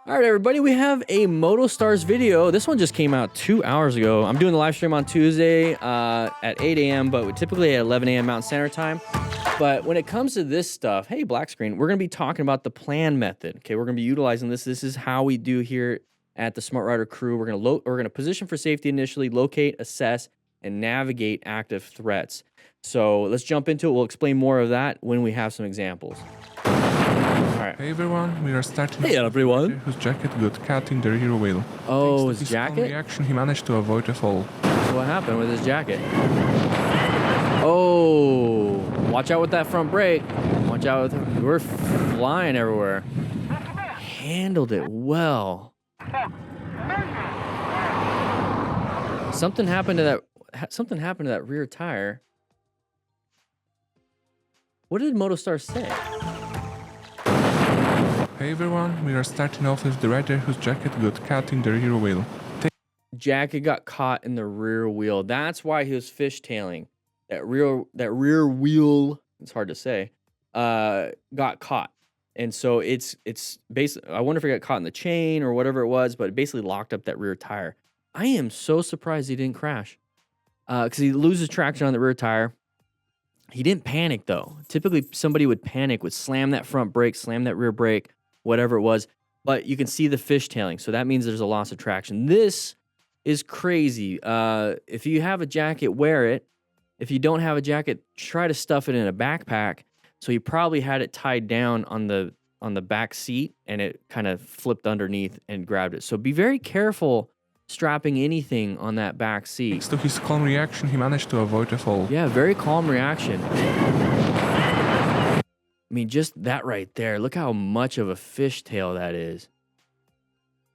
All right, everybody, we have a MotoStars video. This one just came out 2 hours ago. I'm doing the live stream on Tuesday at 8 a.m., but typically at 11 a.m. Mountain Standard Time. But when it comes to this stuff, hey, black screen, we're going to be talking about the plan method. Okay, we're going to be utilizing this. This is how we do here at the Smart Rider crew. We're going to position for safety initially, locate, assess, and navigate active threats. So let's jump into it. We'll explain more of that when we have some examples. All right. Hey everyone, we are starting. Hey everyone. Whose jacket got cut in the rear wheel. Oh, Thanks to his his calm jacket? reaction, he managed to avoid a fall. So what happened with his jacket? Oh, watch out with that front brake. Watch out with we're flying everywhere. Handled it well. Something happened to that rear tire. What did MotoStar say? Hey everyone, we are starting off with the rider whose jacket got cut in the rear wheel. Jacket got caught in the rear wheel. That's why he was fishtailing. That rear wheel, it's hard to say, got caught. And so it's basically, I wonder if it got caught in the chain or whatever it was, but it basically locked up that rear tire. I am so surprised he didn't crash. Because he loses traction on the rear tire. He didn't panic though. Typically somebody would panic, would slam that front brake, slam that rear brake, whatever it was. But you can see the fishtailing. So that means there's a loss of traction. This is crazy. If you have a jacket, wear it. If you don't have a jacket, try to stuff it in a backpack. So he probably had it tied down on the back seat and it kind of flipped underneath and grabbed it. So be very careful strapping anything on that back seat. Thanks to his calm reaction, he managed to avoid a fall. Yeah, very calm reaction. I mean, just that right there. Look how much of a fishtail that is.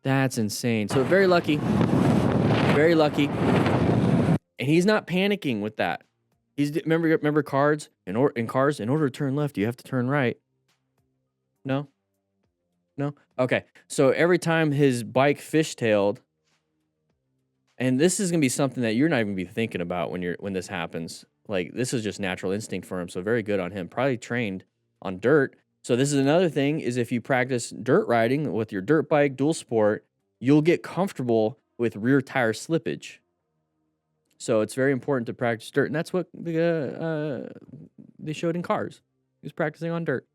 That's insane. So very lucky. Very lucky. And he's not panicking with that. Remember cars? In cars, in order to turn left, you have to turn right. No? No? Okay. So every time his bike fishtailed, and this is gonna be something that you're not even gonna be thinking about when this happens. Like, this is just natural instinct for him. So very good on him. Probably trained on dirt. So this is another thing, is if you practice dirt riding with your dirt bike, dual sport, you'll get comfortable with rear tire slippage. So it's very important to practice dirt, and that's what they showed in cars. He was practicing on dirt.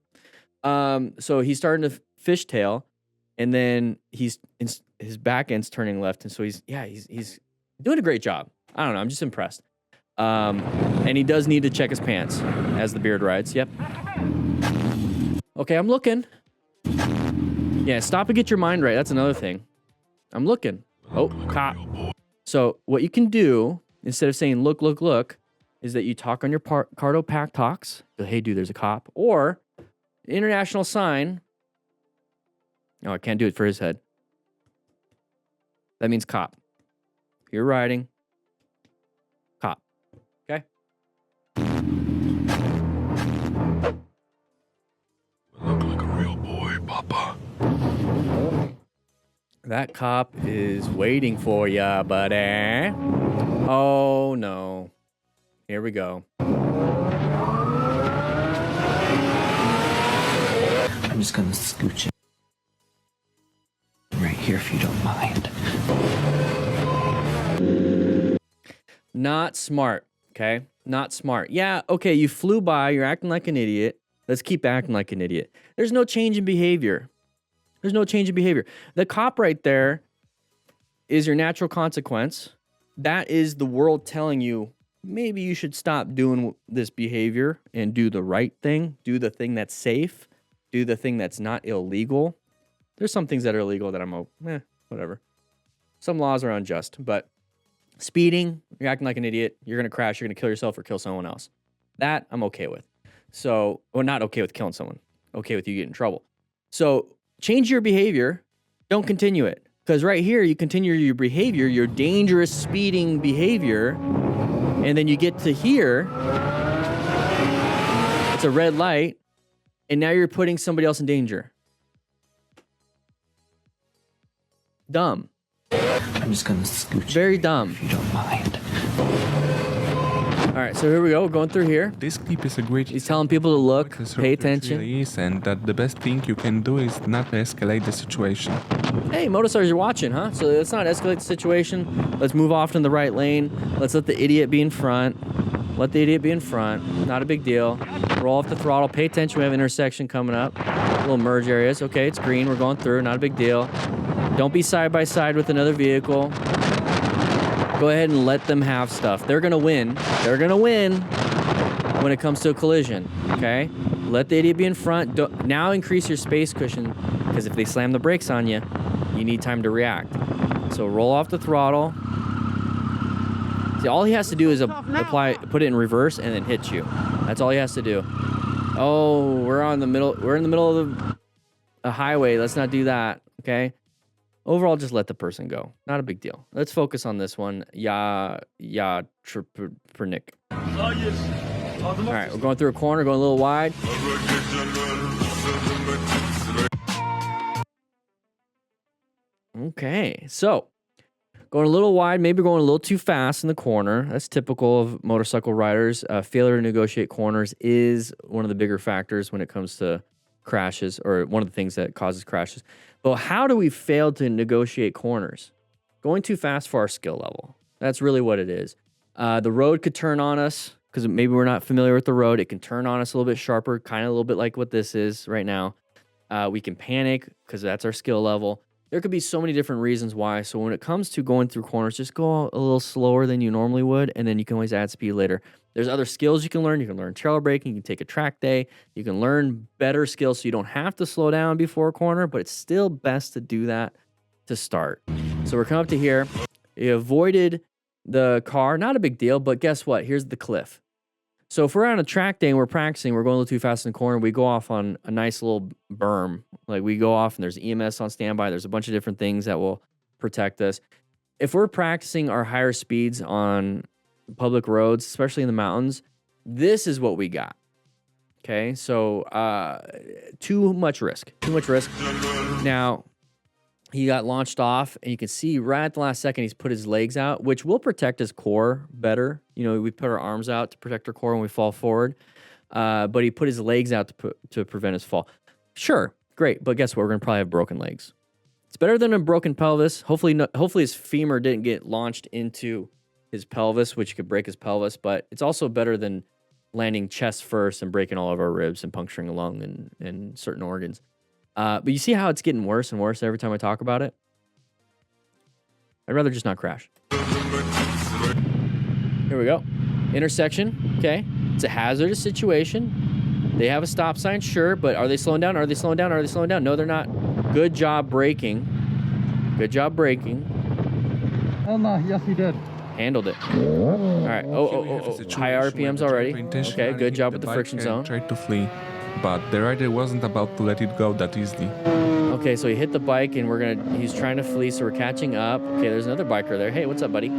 So he's starting to fishtail, and then his back end's turning left, and so he's doing a great job. I don't know, I'm just impressed. And he does need to check his pants as the beard rides. Yep. Okay, I'm looking. Yeah, stop and get your mind right. That's another thing. I'm looking. Oh, cop. So what you can do, instead of saying look, look, look, is that you talk on your Cardo Pack Talks. Go, hey, dude, there's a cop. Or international sign. No, I can't do it for his head. That means cop. You're riding. Cop. Okay? Look like a real boy, Papa. That cop is waiting for ya, buddy. Oh, no. Here we go. I'm just gonna scooch it right here if you don't mind. Not smart, okay? Not smart. Yeah, okay, you flew by, you're acting like an idiot. Let's keep acting like an idiot. There's no change in behavior. There's no change in behavior. The cop right there is your natural consequence. That is the world telling you, maybe you should stop doing this behavior and do the right thing. Do the thing that's safe. Do the thing that's not illegal. There's some things that are illegal that I'm, whatever. Some laws are unjust, but speeding, you're acting like an idiot, you're going to crash, you're going to kill yourself or kill someone else. That I'm okay with. So, well, not okay with killing someone. Okay with you getting in trouble. So, change your behavior. Don't continue it. Because right here, you continue your behavior, your dangerous speeding behavior, and then you get to here, it's a red light, and now you're putting somebody else in danger. Dumb. I'm just gonna scooch Very it dumb. if you don't mind. All right, so here we go. We're going through here. This clip is a great. He's telling people to look, This pay route attention. really is, and that the best thing you can do is not to escalate the situation. Hey, motorstars, you're watching, huh? So let's not escalate the situation. Let's move off in the right lane. Let's let the idiot be in front. Let the idiot be in front. Not a big deal. Roll off the throttle. Pay attention. We have an intersection coming up. Little merge areas. Okay, it's green. We're going through. Not a big deal. Don't be side by side with another vehicle. Go ahead and let them have stuff. They're going to win. They're going to win when it comes to a collision, okay? Let the idiot be in front. Now increase your space cushion, because if they slam the brakes on you, you need time to react. So roll off the throttle. See, all he has to do is put it in reverse and then hit you. That's all he has to do. Oh, we're in the middle of a highway. Let's not do that, okay? Overall, just let the person go. Not a big deal. Let's focus on this one. Tripernick. All right, we're going through a corner, going a little wide. Okay, so going a little wide, maybe going a little too fast in the corner. That's typical of motorcycle riders. Failure to negotiate corners is one of the bigger factors when it comes to crashes, or one of the things that causes crashes. But how do we fail to negotiate corners? Going too fast for our skill level. That's really what it is. The road could turn on us because maybe we're not familiar with the road. It can turn on us a little bit sharper, kind of a little bit like what this is right now. We can panic because that's our skill level. There could be so many different reasons why. So when it comes to going through corners, just go a little slower than you normally would, and then you can always add speed later. There's other skills you can learn. You can learn trail braking. You can take a track day. You can learn better skills so you don't have to slow down before a corner, but it's still best to do that to start. So we're coming up to here. You avoided the car. Not a big deal, but guess what? Here's the cliff. So if we're on a track day and we're practicing, we're going a little too fast in the corner, we go off on a nice little berm. Like we go off and there's EMS on standby. There's a bunch of different things that will protect us. If we're practicing our higher speeds on public roads, especially in the mountains, this is what we got. Okay, so too much risk. Too much risk. Now, he got launched off, and you can see right at the last second, he's put his legs out, which will protect his core better. You know, we put our arms out to protect our core when we fall forward, but he put his legs out to prevent his fall. Sure, great, but guess what? We're going to probably have broken legs. It's better than a broken pelvis. Hopefully his femur didn't get launched into his pelvis, which could break his pelvis, but it's also better than landing chest first and breaking all of our ribs and puncturing a lung and certain organs. But you see how it's getting worse and worse every time I talk about it? I'd rather just not crash. Here we go. Intersection, okay. It's a hazardous situation. They have a stop sign, sure, but are they slowing down? Are they slowing down? Are they slowing down? No, they're not. Good job braking. Good job braking. Oh, no, yes, he did. Handled it. All right. Oh. High RPMs already. Okay, good job with the friction zone. Tried to flee, but the rider wasn't about to let it go that easily. Okay, so he hit the bike and he's trying to flee, so we're catching up. Okay, there's another biker there. Hey, what's up, buddy?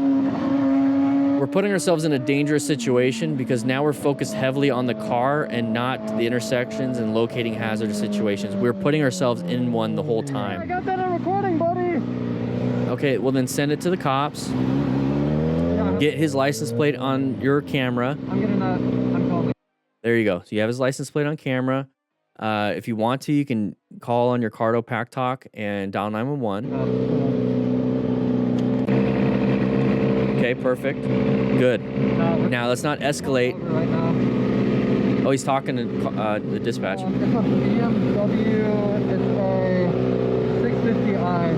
We're putting ourselves in a dangerous situation because now we're focused heavily on the car and not the intersections and locating hazardous situations. We're putting ourselves in one the whole I time. got that on recording, buddy. Okay, well then send it to the cops. Get his license plate on your camera. I'm calling. There you go. So you have his license plate on camera. If you want to, you can call on your Cardo Pack Talk and dial 911. Okay, perfect. Good. Now let's not escalate. Right now. Oh, he's talking to the dispatch. It's a BMW. It's a 650i.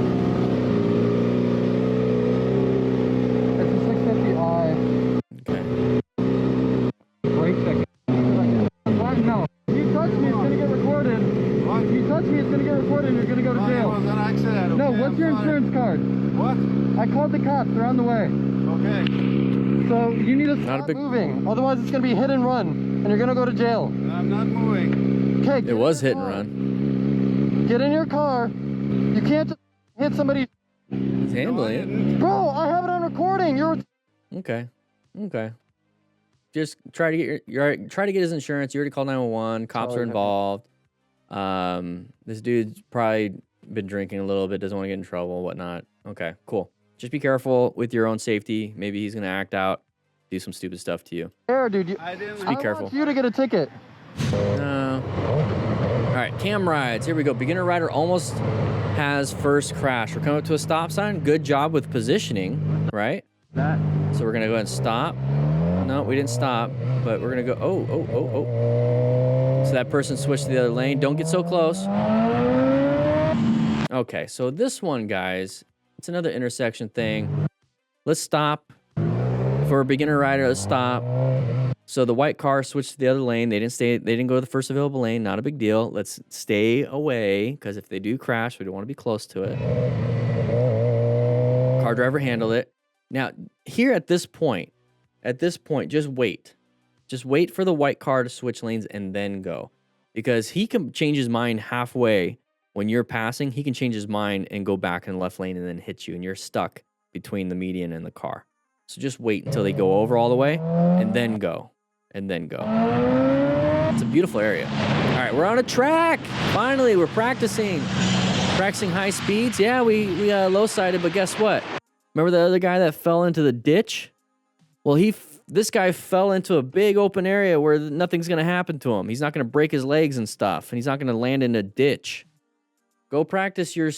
It's a 650i. Okay. Brake check. What? No. If you touch me, it's gonna get recorded. If you touch me, it's gonna get recorded and you're gonna go to jail. No, what's your insurance card? What? I called the cops. They're on the way. Okay. So you need to Not a stop big- moving. Otherwise, it's gonna be hit and run, and you're gonna go to jail. I'm not moving. Okay. It was hit and run. Get in your car. You can't just hit somebody. He's handling Bro, I have it on recording. You're. it. Okay. Just try to get try to get his insurance. You already called 911. Cops are involved. This dude's probably been drinking a little bit. Doesn't want to get in trouble, whatnot. Okay, cool. Just be careful with your own safety. Maybe he's gonna act out, do some stupid stuff to you. There, dude. I didn't. Just be careful. want you to get a ticket. No. All right, cam rides. Here we go. Beginner rider almost has first crash. We're coming up to a stop sign. Good job with positioning, right? That. So we're gonna go ahead and stop. No, we didn't stop, but we're gonna go. Oh. So that person switched to the other lane. Don't get so close. Okay, so this one, guys, it's another intersection thing. Let's stop. For a beginner rider, let's stop. So the white car switched to the other lane. They didn't go to the first available lane. Not a big deal. Let's stay away, because if they do crash, we don't want to be close to it. Car driver handled it. Now, here at this point, just wait. Just wait for the white car to switch lanes and then go. Because he can change his mind halfway when you're passing. He can change his mind and go back in the left lane and then hit you, and you're stuck between the median and the car. So just wait until they go over all the way and then go. And then go. It's a beautiful area. All right, we're on a track. Finally, we're practicing high speeds. Yeah, we low-sided, but guess what? Remember the other guy that fell into the ditch? Well, this guy fell into a big open area where nothing's going to happen to him. He's not going to break his legs and stuff, and he's not going to land in a ditch. Go practice your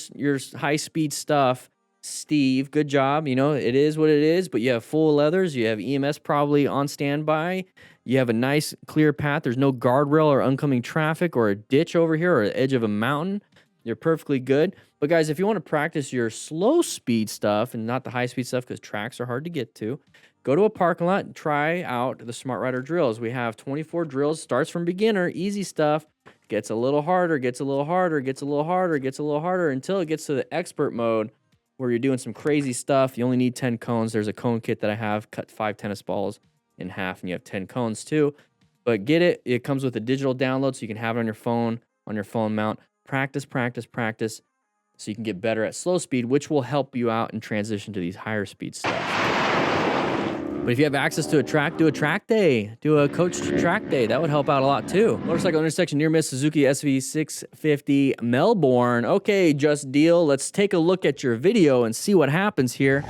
high-speed stuff. Steve, good job. You know, it is what it is, but you have full leathers. You have EMS probably on standby. You have a nice clear path. There's no guardrail or oncoming traffic or a ditch over here or the edge of a mountain. You're perfectly good. But guys, if you want to practice your slow speed stuff and not the high speed stuff, because tracks are hard to get to, go to a parking lot and try out the Smart Rider drills. We have 24 drills. Starts from beginner, easy stuff. Gets a little harder, gets a little harder, gets a little harder, gets a little harder until it gets to the expert mode, where you're doing some crazy stuff. You only need 10 cones. There's a cone kit that I have. Cut 5 tennis balls in half, and you have 10 cones too. But get it. It comes with a digital download, so you can have it on your phone mount. Practice, so you can get better at slow speed, which will help you out and transition to these higher speed stuff. But if you have access to a track, do a track day. Do a coached track day. That would help out a lot too. Motorcycle intersection near miss Suzuki SV650 Melbourne. Okay, Just Deal. Let's take a look at your video and see what happens here.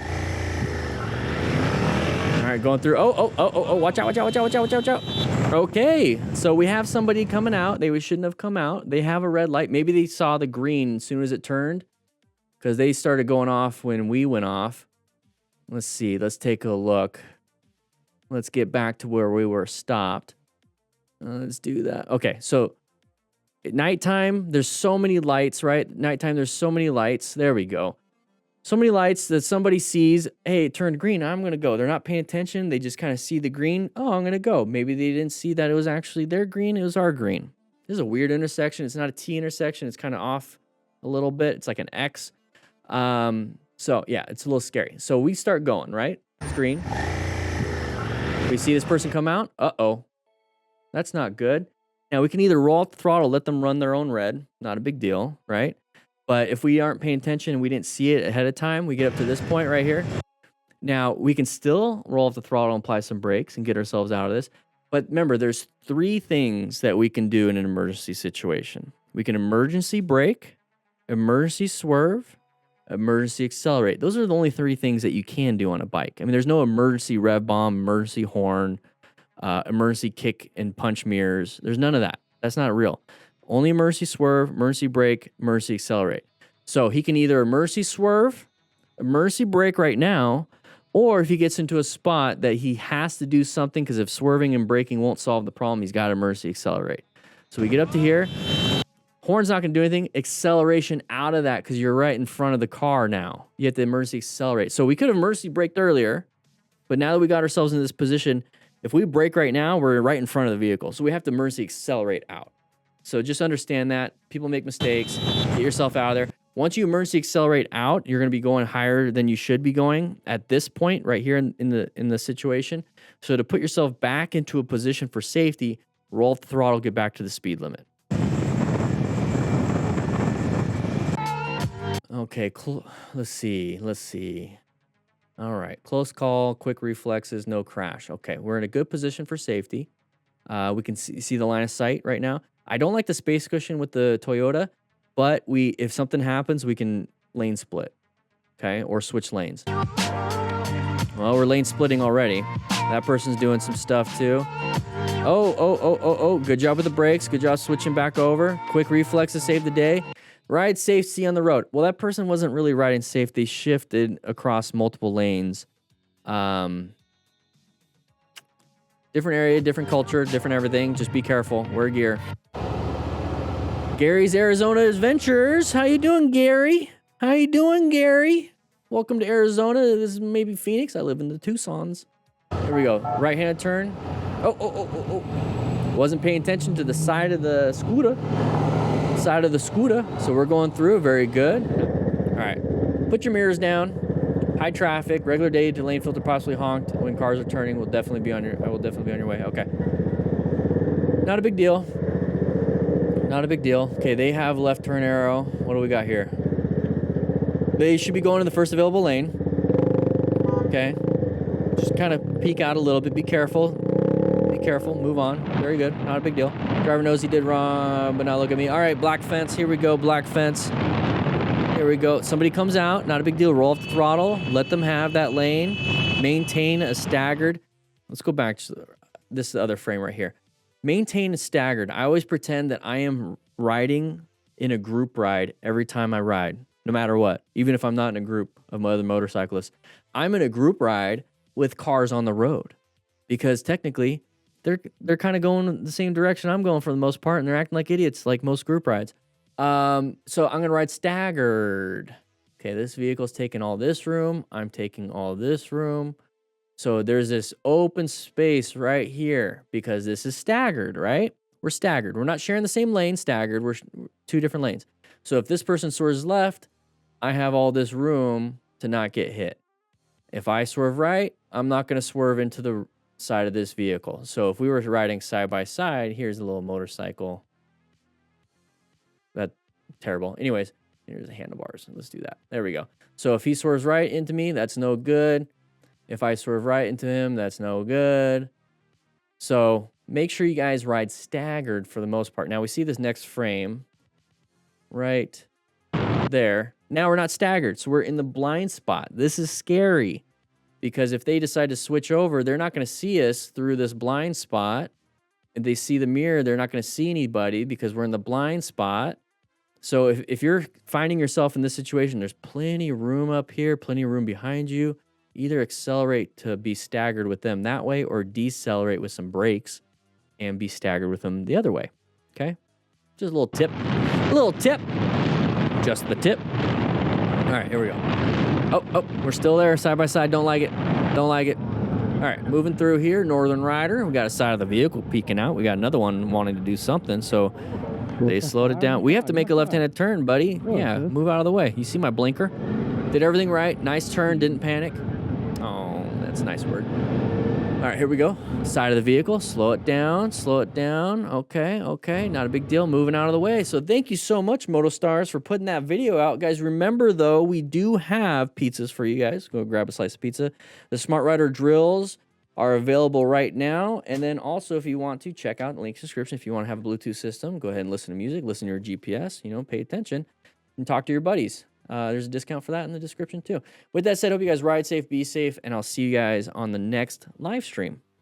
All right, going through. Oh, watch out. Okay, so we have somebody coming out. They shouldn't have come out. They have a red light. Maybe they saw the green as soon as it turned, because they started going off when we went off. Let's see. Let's take a look. Let's get back to where we were stopped. Let's do that. Okay, so at nighttime, there's so many lights, right? Nighttime, there's so many lights. There we go. So many lights that somebody sees, hey, it turned green, I'm going to go. They're not paying attention. They just kind of see the green. Oh, I'm going to go. Maybe they didn't see that it was actually their green. It was our green. This is a weird intersection. It's not a T intersection. It's kind of off a little bit. It's like an X. So, yeah, it's a little scary. So we start going, right? It's green. We see this person come out. Uh-oh. That's not good. Now, we can either roll out the throttle, let them run their own red. Not a big deal, right? But if we aren't paying attention and we didn't see it ahead of time, we get up to this point right here. Now, we can still roll off the throttle and apply some brakes and get ourselves out of this. But remember, there's 3 things that we can do in an emergency situation. We can emergency brake, emergency swerve, emergency accelerate. Those are the only 3 things that you can do on a bike. I mean, there's no emergency rev bomb, emergency horn, emergency kick and punch mirrors. There's none of that. That's not real. Only emergency swerve, emergency brake, emergency accelerate. So he can either emergency swerve, emergency brake right now, or if he gets into a spot that he has to do something, because if swerving and braking won't solve the problem, he's got to emergency accelerate. So we get up to here. Horn's not going to do anything. Acceleration out of that, because you're right in front of the car now. You have to emergency accelerate. So we could have emergency braked earlier, but now that we got ourselves in this position, if we brake right now, we're right in front of the vehicle. So we have to emergency accelerate out. So just understand that. People make mistakes. Get yourself out of there. Once you emergency accelerate out, you're going to be going higher than you should be going at this point right here in the situation. So to put yourself back into a position for safety, roll off the throttle, get back to the speed limit. Okay, let's see. All right, close call, quick reflexes, no crash. Okay, we're in a good position for safety. We can see the line of sight right now. I don't like the space cushion with the Toyota, but if something happens, we can lane split, okay, or switch lanes. Well, we're lane splitting already. That person's doing some stuff too. Oh. Good job with the brakes. Good job switching back over. Quick reflex to save the day. Ride safety on the road. Well, that person wasn't really riding safe. They shifted across multiple lanes. Different area, different culture, different everything. Just be careful. Wear gear. Gary's Arizona Adventures. How you doing, Gary? How you doing, Gary? Welcome to Arizona. This is maybe Phoenix. I live in the Tucsons. Here we go. Right-handed turn. Oh. Wasn't paying attention to the side of the scooter. So we're going through. Very good. All right. Put your mirrors down. High traffic, regular day to lane filter possibly honked when cars are turning. I will definitely be on your way. Okay. Not a big deal. Okay, they have left turn arrow. What do we got here? They should be going in the first available lane. Okay. Just kind of peek out a little bit. Be careful. Move on. Very good. Not a big deal. Driver knows he did wrong, but now look at me. All right, black fence. Here we go. Black fence. Here we go. Somebody comes out. Not a big deal. Roll off the throttle. Let them have that lane. Maintain a staggered. Let's go back to this other frame right here. Maintain a staggered. I always pretend that I am riding in a group ride every time I ride, no matter what. Even if I'm not in a group of other motorcyclists. I'm in a group ride with cars on the road because technically they're kind of going the same direction I'm going for the most part, and they're acting like idiots like most group rides. So I'm going to ride staggered. Okay, this vehicle's taking all this room. I'm taking all this room. So there's this open space right here because this is staggered, right? We're staggered. We're not sharing the same lane, staggered. We're two different lanes. So if this person swerves left, I have all this room to not get hit. If I swerve right, I'm not going to swerve into the side of this vehicle. So if we were riding side by side, here's a little motorcycle. That's terrible. Anyways, here's the handlebars. Let's do that. There we go. So if he swerves right into me, that's no good. If I swerve right into him, that's no good. So make sure you guys ride staggered for the most part. Now we see this next frame right there. Now we're not staggered, so we're in the blind spot. This is scary because if they decide to switch over, they're not going to see us through this blind spot. If they see the mirror, they're not going to see anybody because we're in the blind spot. So if you're finding yourself in this situation, there's plenty of room up here, plenty of room behind you. Either accelerate to be staggered with them that way or decelerate with some brakes and be staggered with them the other way. Okay? Just a little tip. Just the tip. All right, here we go. Oh, we're still there, side by side. Don't like it. All right, moving through here, Northern Rider. We got a side of the vehicle peeking out. We got another one wanting to do something, so they slowed it down. We have to make a left-handed turn, buddy. Yeah, move out of the way. You see my blinker? Did everything right. Nice turn, didn't panic. Oh, that's a nice word. All right, here we go. Side of the vehicle, slow it down. Okay, not a big deal, moving out of the way. So thank you so much, MotoStars, for putting that video out. Guys, remember, though, we do have pizzas for you guys. Go grab a slice of pizza. The Smart Rider drills are available right now. And then also, if you want to, check out the link description. If you want to have a Bluetooth system, go ahead and listen to music, listen to your GPS, pay attention, and talk to your buddies. There's a discount for that in the description too. With that said, hope you guys ride safe, be safe, and I'll see you guys on the next live stream.